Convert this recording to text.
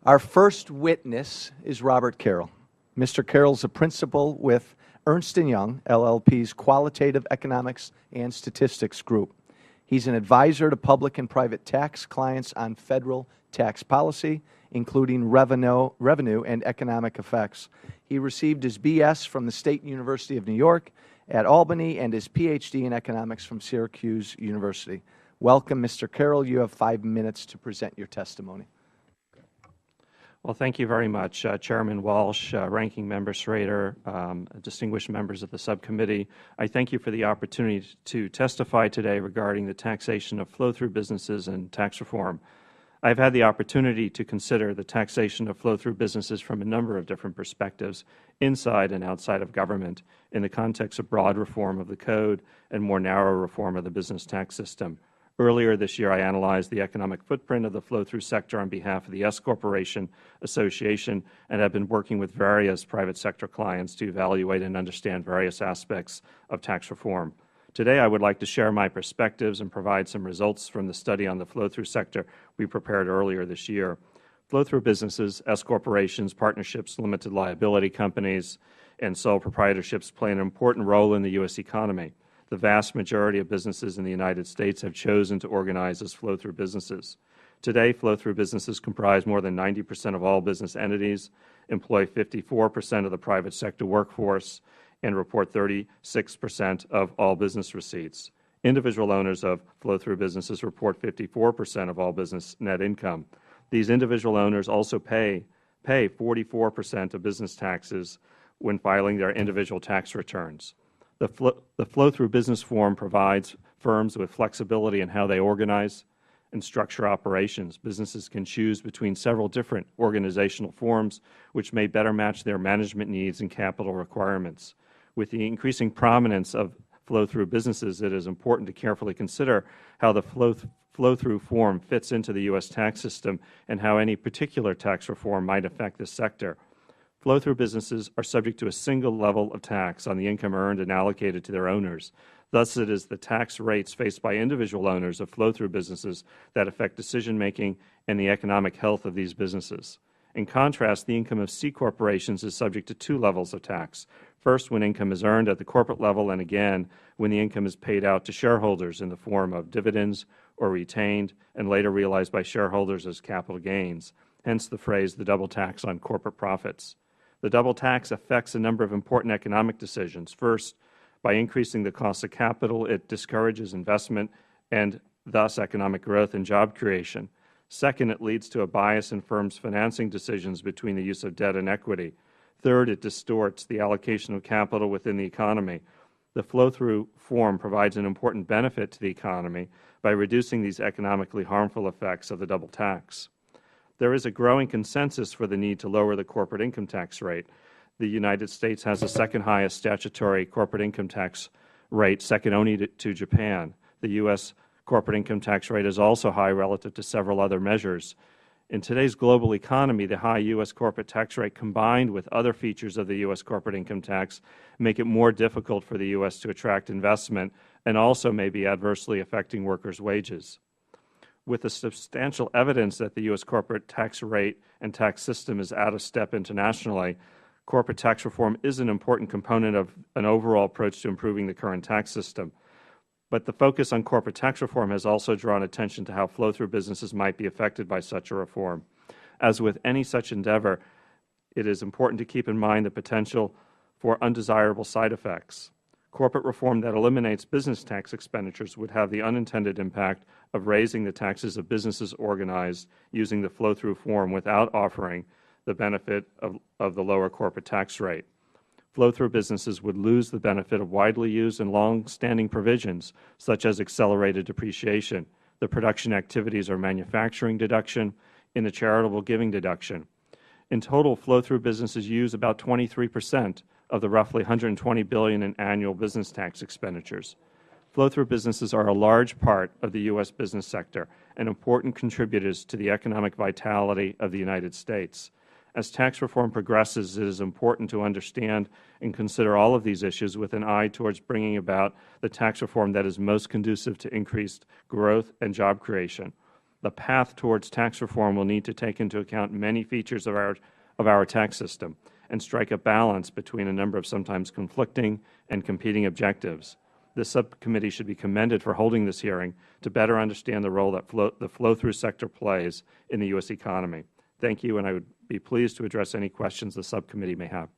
Our first witness is Robert Carroll. Mr. Carroll is a principal with Ernst & Young, LLP's Qualitative Economics and Statistics Group. He's an advisor to public and private tax clients on federal tax policy, including revenue and economic effects. He received his B.S. from the State University of New York at Albany and his Ph.D. in economics from Syracuse University. Welcome, Mr. Carroll. You have 5 minutes to present your testimony. Well, thank you very much, Chairman Walsh, Ranking Member Schrader, distinguished members of the subcommittee. I thank you for the opportunity to testify today regarding the taxation of flow-through businesses and tax reform. I have had the opportunity to consider the taxation of flow-through businesses from a number of different perspectives, inside and outside of government, in the context of broad reform of the code and more narrow reform of the business tax system. Earlier this year, I analyzed the economic footprint of the flow-through sector on behalf of the S Corporation Association and have been working with various private sector clients to evaluate and understand various aspects of tax reform. Today, I would like to share my perspectives and provide some results from the study on the flow-through sector we prepared earlier this year. Flow-through businesses, S corporations, partnerships, limited liability companies, and sole proprietorships play an important role in the U.S. economy. The vast majority of businesses in the United States have chosen to organize as flow-through businesses. Today, flow-through businesses comprise more than 90% of all business entities, employ 54% of the private sector workforce, and report 36% of all business receipts. Individual owners of flow-through businesses report 54% of all business net income. These individual owners also pay 44% of business taxes when filing their individual tax returns. The flow-through business form provides firms with flexibility in how they organize and structure operations. Businesses can choose between several different organizational forms, which may better match their management needs and capital requirements. With the increasing prominence of flow-through businesses, it is important to carefully consider how the flow-through form fits into the U.S. tax system and how any particular tax reform might affect this sector. Flow-through businesses are subject to a single level of tax on the income earned and allocated to their owners. Thus, it is the tax rates faced by individual owners of flow-through businesses that affect decision-making and the economic health of these businesses. In contrast, the income of C corporations is subject to 2 levels of tax. First, when income is earned at the corporate level, and again, when the income is paid out to shareholders in the form of dividends or retained and later realized by shareholders as capital gains, hence the phrase, the double tax on corporate profits. The double tax affects a number of important economic decisions. First, by increasing the cost of capital, it discourages investment and thus economic growth and job creation. Second, it leads to a bias in firms' financing decisions between the use of debt and equity. Third, it distorts the allocation of capital within the economy. The flow-through form provides an important benefit to the economy by reducing these economically harmful effects of the double tax. There is a growing consensus for the need to lower the corporate income tax rate. The United States has the second highest statutory corporate income tax rate, second only to Japan. The U.S. corporate income tax rate is also high relative to several other measures. In today's global economy, the high U.S. corporate tax rate combined with other features of the U.S. corporate income tax make it more difficult for the U.S. to attract investment and also may be adversely affecting workers' wages. With the substantial evidence that the U.S. corporate tax rate and tax system is out of step internationally, corporate tax reform is an important component of an overall approach to improving the current tax system. But the focus on corporate tax reform has also drawn attention to how flow-through businesses might be affected by such a reform. As with any such endeavor, it is important to keep in mind the potential for undesirable side effects. Corporate reform that eliminates business tax expenditures would have the unintended impact of raising the taxes of businesses organized using the flow-through form without offering the benefit of the lower corporate tax rate. Flow-through businesses would lose the benefit of widely used and long-standing provisions, such as accelerated depreciation, the production activities or manufacturing deduction, and the charitable giving deduction. In total, flow-through businesses use about 23% of the roughly $120 billion in annual business tax expenditures. Flow-through businesses are a large part of the U.S. business sector and important contributors to the economic vitality of the United States. As tax reform progresses, it is important to understand and consider all of these issues with an eye towards bringing about the tax reform that is most conducive to increased growth and job creation. The path towards tax reform will need to take into account many features of our tax system and strike a balance between a number of sometimes conflicting and competing objectives. This subcommittee should be commended for holding this hearing to better understand the role that the flow-through sector plays in the U.S. economy. Thank you, and I would be pleased to address any questions the subcommittee may have.